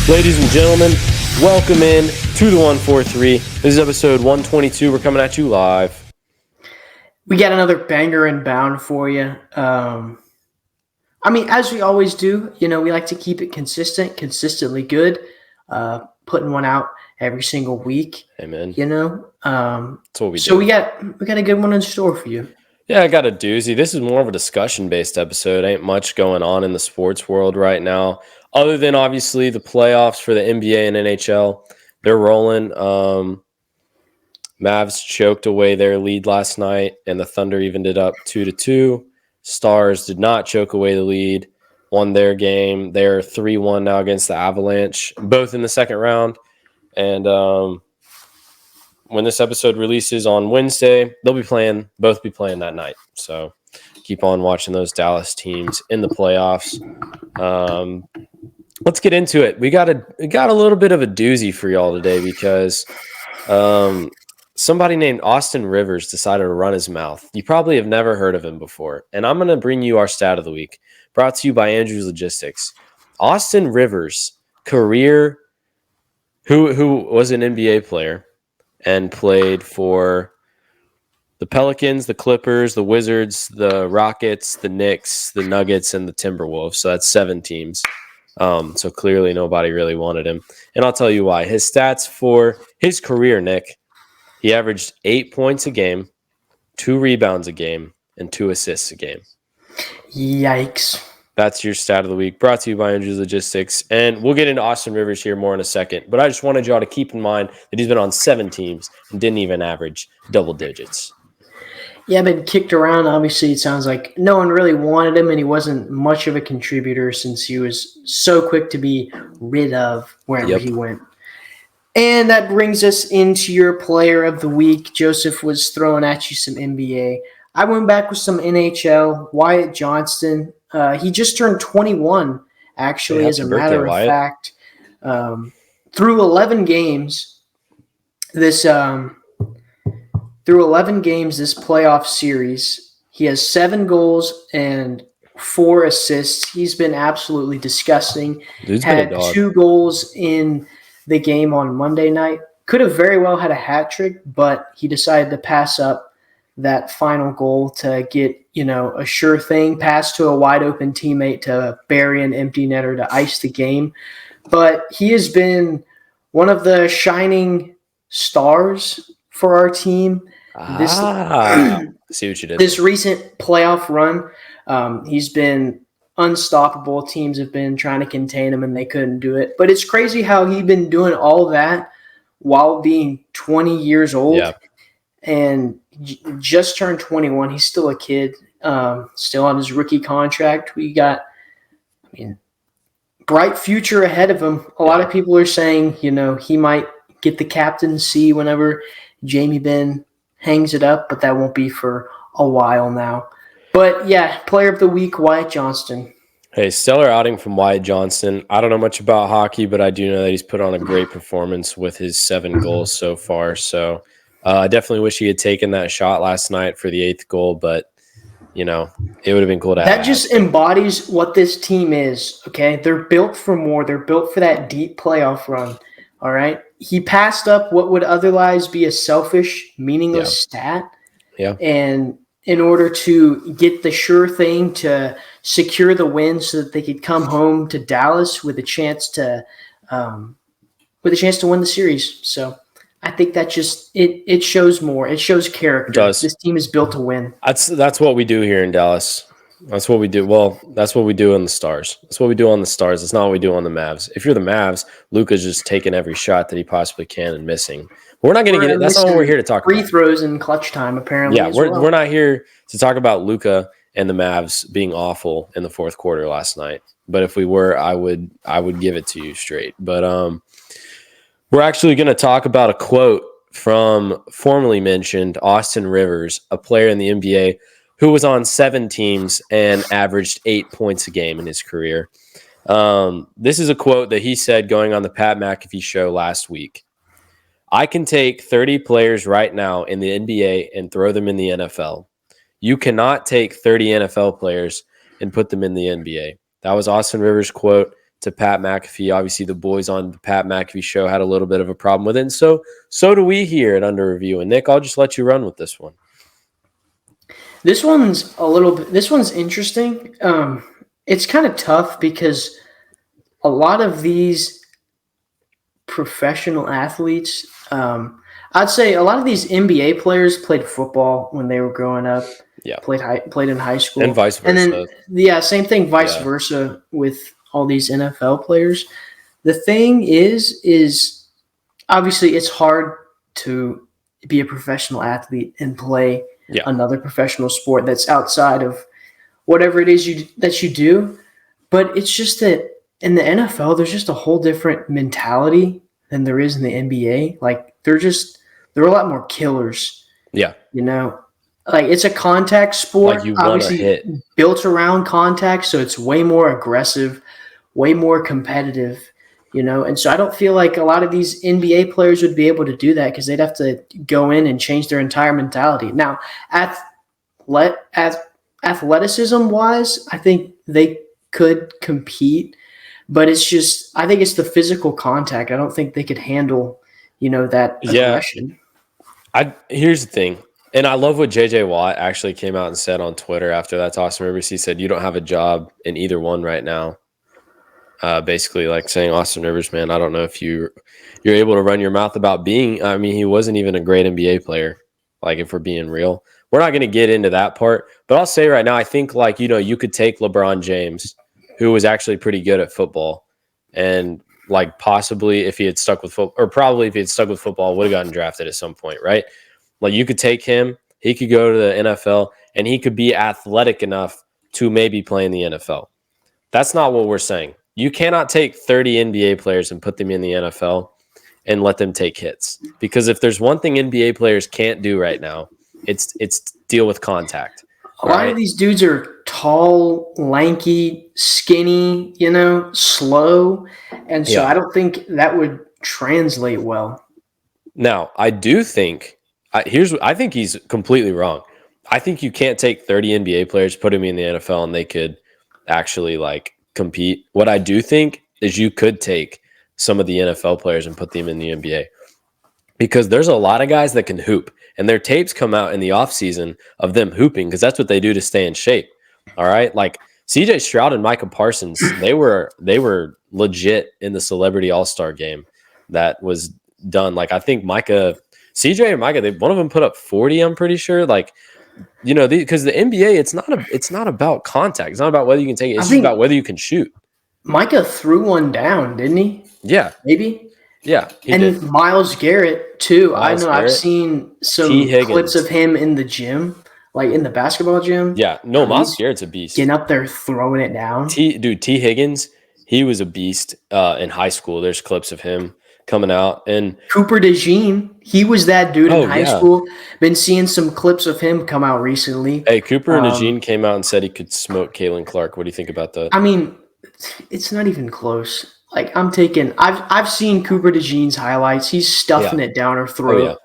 Ladies and gentlemen, welcome in to the 143. This is episode 122. We're coming at you live. We got another banger and bound for you. As we always do, we like to keep it consistently good, putting one out every single week. Amen. That's what we do. So we got a good one in store for you. Yeah, I got a doozy. This is more of a discussion-based episode. Ain't much going on in the sports world right now, other than obviously the playoffs for the NBA and NHL. They're rolling. Mavs choked away their lead last night, and the Thunder evened it up 2-2. Stars did not choke away the lead, won their game. They're 3-1 now against the Avalanche, both in the second round. And when this episode releases on Wednesday, both be playing that night. So keep on watching those Dallas teams in the playoffs. Let's get into it. We got a little bit of a doozy for y'all today because somebody named Austin Rivers decided to run his mouth. You probably have never heard of him before. And I'm going to bring you our stat of the week, brought to you by Andrews Logistics. Austin Rivers, career, who was an NBA player and played for the Pelicans, the Clippers, the Wizards, the Rockets, the Knicks, the Nuggets, and the Timberwolves. So that's 7 teams. So clearly nobody really wanted him. And I'll tell you why. His stats for his career, Nick, he averaged 8 points a game, 2 rebounds a game, and 2 assists a game. Yikes. That's your stat of the week, brought to you by Andrews Logistics. And we'll get into Austin Rivers here more in a second. But I just wanted y'all to keep in mind that he's been on 7 teams and didn't even average double digits. Yeah, been kicked around. Obviously, it sounds like no one really wanted him, and he wasn't much of a contributor since he was so quick to be rid of wherever he went. And that brings us into your player of the week. Joseph was throwing at you some NBA. I went back with some NHL. Wyatt Johnston. He just turned 21, actually, as a matter of fact. Through 11 games, this playoff series, he has 7 goals and 4 assists. He's been absolutely disgusting. Had 2 goals in the game on Monday night. Could have very well had a hat trick, but he decided to pass up that final goal to get, a sure thing pass to a wide open teammate to bury an empty netter to ice the game. But he has been one of the shining stars for our team. See what you did. This recent playoff run, he's been unstoppable. Teams have been trying to contain him, and they couldn't do it. But it's crazy how he's been doing all that while being 20 years old. Yeah. And just turned 21. He's still a kid, still on his rookie contract. We got, bright future ahead of him. A lot of people are saying, he might get the captaincy whenever Jamie Benn hangs it up, but that won't be for a while now. But yeah, player of the week, Wyatt Johnston. Hey, stellar outing from Wyatt Johnston. I don't know much about hockey, but I do know that he's put on a great performance with his 7 goals so far. So I definitely wish he had taken that shot last night for the 8th goal, but, it would have been cool to have. That just embodies what this team is, okay? They're built for more. They're built for that deep playoff run, all right? He passed up what would otherwise be a selfish, meaningless stat. Yeah. And in order to get the sure thing to secure the win so that they could come home to Dallas with a chance to win the series. So I think that just it shows more. It shows character. It does. This team is built to win. That's what we do here in Dallas. That's what we do. Well, that's what we do on the Stars. That's what we do on the Stars. It's not what we do on the Mavs. If you're the Mavs, Luka's just taking every shot that he possibly can and missing. We're not going to get it. That's not what we're here to talk about. Free throws in clutch time, apparently. Yeah, we're not here to talk about Luka and the Mavs being awful in the 4th quarter last night. But if we were, I would give it to you straight. But we're actually going to talk about a quote from formerly mentioned Austin Rivers, a player in the NBA who was on 7 teams and averaged 8 points a game in his career. This is a quote that he said going on the Pat McAfee show last week. I can take 30 players right now in the NBA and throw them in the NFL. You cannot take 30 NFL players and put them in the NBA. That was Austin Rivers' quote to Pat McAfee. Obviously, the boys on the Pat McAfee show had a little bit of a problem with it. And so do we here at Under Review. And Nick, I'll just let you run with this one. This one's interesting. It's kind of tough because a lot of these professional athletes, I'd say a lot of these NBA players played football when they were growing up. Yeah, played in high school, and vice versa. And then same thing, vice versa with all these NFL players. The thing is obviously it's hard to be a professional athlete and play another professional sport that's outside of whatever it is that you do. But it's just that in the NFL, there's just a whole different mentality than there is in the NBA. Like they're a lot more killers. Yeah. Like it's a contact sport, like obviously built around contact. So it's way more aggressive, way more competitive, And so I don't feel like a lot of these NBA players would be able to do that because they'd have to go in and change their entire mentality. Now, athleticism wise, I think they could compete, but it's just, I think it's the physical contact. I don't think they could handle, that aggression. Here's the thing. And I love what JJ Watt actually came out and said on Twitter after that to Austin Rivers. He said, you don't have a job in either one right now. Basically like saying, Austin Rivers, man, I don't know if you're able to run your mouth about he wasn't even a great NBA player. Like if we're being real, we're not going to get into that part, but I'll say right now, I think like, you could take LeBron James, who was actually pretty good at football, and like possibly if he had stuck with football, or probably if he had stuck with football, would have gotten drafted at some point. Right. Like you could take him, he could go to the NFL, and he could be athletic enough to maybe play in the NFL. That's not what we're saying. You cannot take 30 NBA players and put them in the NFL and let them take hits. Because if there's one thing NBA players can't do right now, it's deal with contact. A lot of these dudes are tall, lanky, skinny, slow. And so I don't think that would translate well. Now, I do think I think he's completely wrong. I think you can't take 30 NBA players, put them in the NFL, and they could actually like compete. What I do think is you could take some of the NFL players and put them in the NBA, because there's a lot of guys that can hoop, and their tapes come out in the offseason of them hooping because that's what they do to stay in shape. All right. Like CJ Stroud and Micah Parsons, they were legit in the Celebrity All-Star game that was done. Like I think CJ and Micah, one of them put up 40, I'm pretty sure. Like, because the NBA, it's not about contact. It's not about whether you can take it. It's just about whether you can shoot. Micah threw one down, didn't he? Yeah. Maybe? Yeah. And did. Myles Garrett, too. I've seen some clips of him in the gym, like in the basketball gym. Yeah. No, Myles Garrett's a beast. Getting up there, throwing it down. T. Higgins, he was a beast in high school. There's clips of him coming out. And Cooper DeJean, he was that dude in high school. Been seeing some clips of him come out recently. Hey, Cooper DeJean came out and said he could smoke Caitlin Clark. What do you think about that? I mean, it's not even close. Like I've seen Cooper DeJean's highlights. He's stuffing it down her throat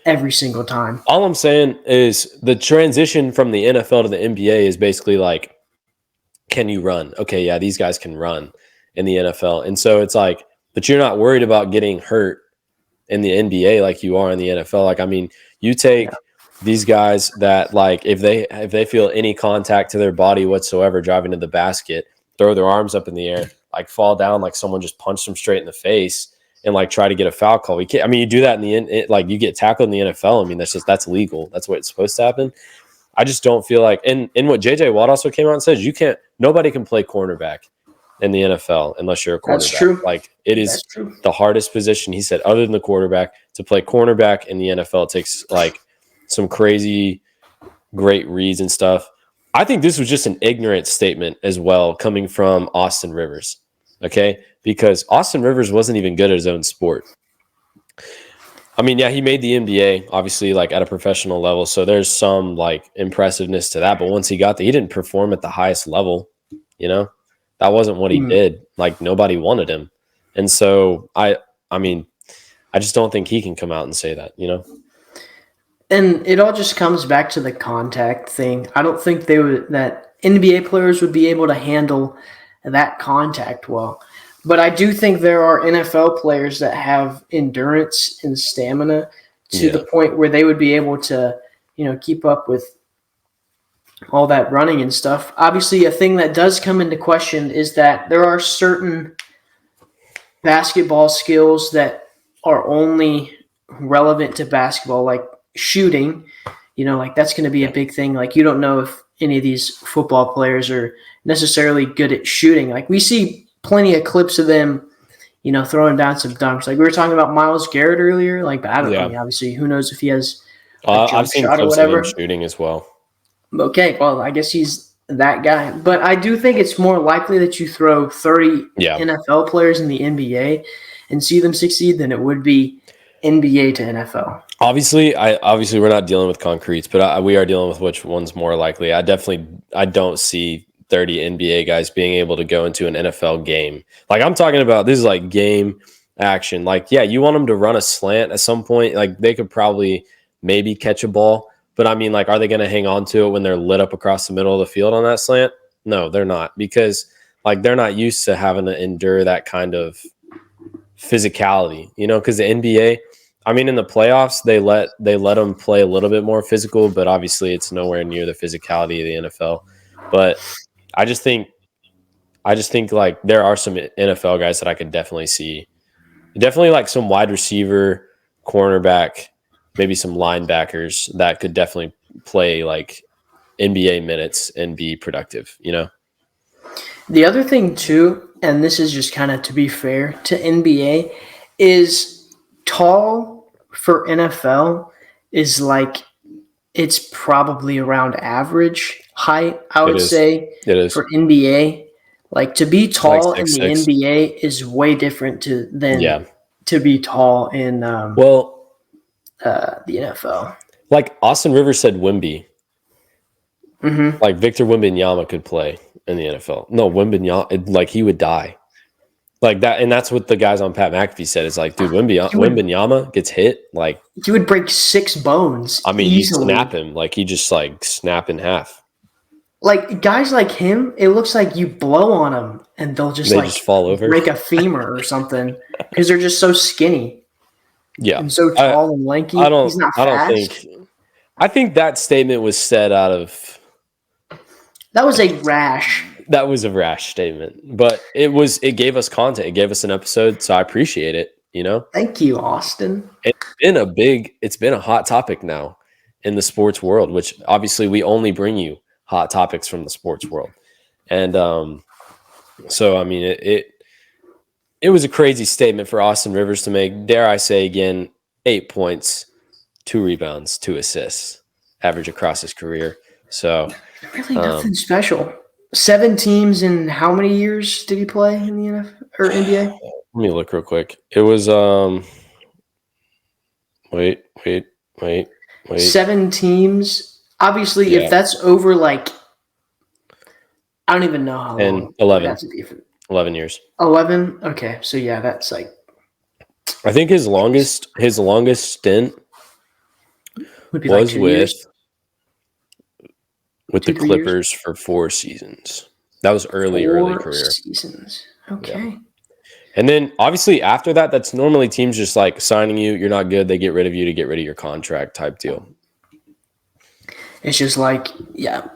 every single time. All I'm saying is the transition from the NFL to the NBA is basically like, can you run? Okay, yeah, these guys can run in the NFL. And so it's like, but you're not worried about getting hurt in the NBA like you are in the NFL. Like, I mean, you take these guys that like if they feel any contact to their body whatsoever driving to the basket, throw their arms up in the air, like fall down like someone just punched them straight in the face and like try to get a foul call. We can't. I mean, you do that in the like you get tackled in the NFL. I mean, that's legal. That's what it's supposed to happen. I just don't feel like in what JJ Watt also came out and says, nobody can play cornerback in the NFL unless you're a quarterback. That's true. Like it is the hardest position. He said, other than the quarterback, to play cornerback in the NFL takes like some crazy great reads and stuff. I think this was just an ignorant statement as well coming from Austin Rivers. Okay. Because Austin Rivers wasn't even good at his own sport. I mean, yeah, he made the NBA obviously like at a professional level. So there's some like impressiveness to that. But once he got there, he didn't perform at the highest level, That wasn't what he did. Like nobody wanted him. And so I mean, I just don't think he can come out and say that, And it all just comes back to the contact thing. I don't think that NBA players would be able to handle that contact well. But I do think there are NFL players that have endurance and stamina to the point where they would be able to, keep up with all that running and stuff. Obviously, a thing that does come into question is that there are certain basketball skills that are only relevant to basketball, like shooting. Like that's going to be a big thing. Like you don't know if any of these football players are necessarily good at shooting. Like we see plenty of clips of them, throwing down some dunks. Like we were talking about Myles Garrett earlier. Like, but I mean, obviously, who knows if he has a jump shot or whatever. Shooting as well. Okay, well, I guess he's that guy. But I do think it's more likely that you throw 30 NFL players in the NBA and see them succeed than it would be NBA to NFL. Obviously, we're not dealing with concretes, but we are dealing with which one's more likely. I don't see 30 NBA guys being able to go into an NFL game. Like I'm talking about, this is like game action. Like, yeah, you want them to run a slant at some point. Like they could probably maybe catch a ball. But I mean, like, are they going to hang on to it when they're lit up across the middle of the field on that slant? No, they're not, because like they're not used to having to endure that kind of physicality, because the NBA, I mean, in the playoffs, they let them play a little bit more physical, but obviously it's nowhere near the physicality of the NFL. But I just think like there are some NFL guys that I could definitely see, like some wide receiver, cornerback, maybe some linebackers that could definitely play like NBA minutes and be productive, The other thing too, and this is just kind of to be fair to NBA, is tall for NFL is like it's probably around average height, I would say. It is. For NBA. Like to be tall in the NBA is way different than to be tall in the NFL. Like Austin Rivers said Wemby. Mm-hmm. Like Victor Wembanyama could play in the NFL. No, Wembanyama, like he would die. Like that, and that's what the guys on Pat McAfee said. It's like, dude, Wembanyama gets hit, like he would break 6 bones. I mean, easily. You snap him, like he just like snap in half. Like guys like him, it looks like you blow on them and they'll just just fall over, break a femur or something because they're just so skinny. Yeah, and so tall and lanky. He's not fast. I think that statement was said out of. That was a rash. That was a rash statement, but it gave us content. It gave us an episode, so I appreciate it. Thank you, Austin. It's been a hot topic now in the sports world, which obviously we only bring you hot topics from the sports world. And so, I mean, it was a crazy statement for Austin Rivers to make. Dare I say again, 8 points, 2 rebounds, 2 assists, average across his career. So really nothing special. 7 teams in how many years did he play in the NFL or NBA? Let me look real quick. It was wait. 7 teams. Obviously, if that's over like I don't even know how long. And 11. 11 years. 11? Okay. So yeah, that's like I think his longest stint would be was with the Clippers for 4 seasons. That was early career. 4 seasons. Okay. Yeah. And then obviously after that, that's normally teams just like signing you. You're not good. They get rid of you to get rid of your contract type deal. It's just like, yeah.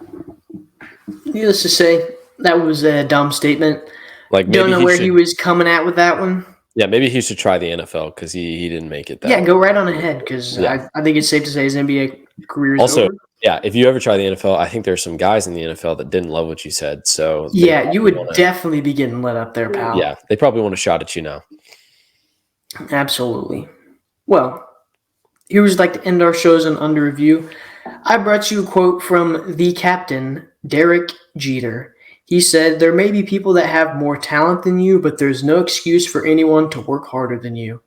Needless to say, that was a dumb statement. Like, don't know where he was coming at with that one. Yeah, maybe he should try the NFL because he didn't make it. Go right on ahead because I think it's safe to say his NBA career is also over. Yeah, if you ever try the NFL, I think there's some guys in the NFL that didn't love what you said. So yeah, you would definitely be getting lit up there, pal. Yeah, they probably want a shot at you now. Absolutely. Well, here's like to end our shows in under review. I brought you a quote from the captain, Derek Jeter. He said, "There may be people that have more talent than you, but there's no excuse for anyone to work harder than you."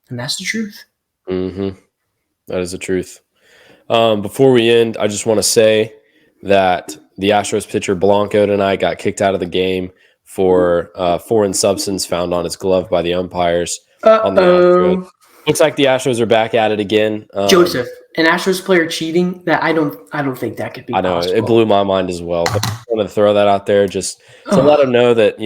And that's the truth. Mm-hmm. That is the truth. Before we end, I just want to say that the Astros pitcher Blanco tonight got kicked out of the game for foreign substance found on his glove by the umpires. On the Astros. Looks like the Astros are back at it again. Joseph, an Astros player cheating? That I don't think that could be. I know possible. It blew my mind as well. But I want to throw that out there just to let them know that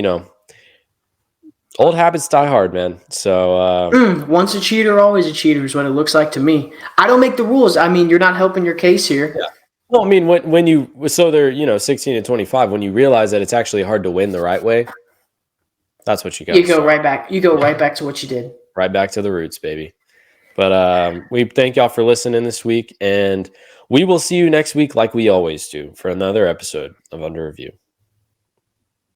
Old habits die hard, man. So once a cheater, always a cheater is what it looks like to me. I don't make the rules. I mean, you're not helping your case here. Yeah. Well, I mean, when you so they're 16 and 25, when you realize that it's actually hard to win the right way, that's what you got. You go right back. You go right back to what you did. Right back to the roots, baby. But we thank y'all for listening this week, and we will see you next week like we always do for another episode of Under Review.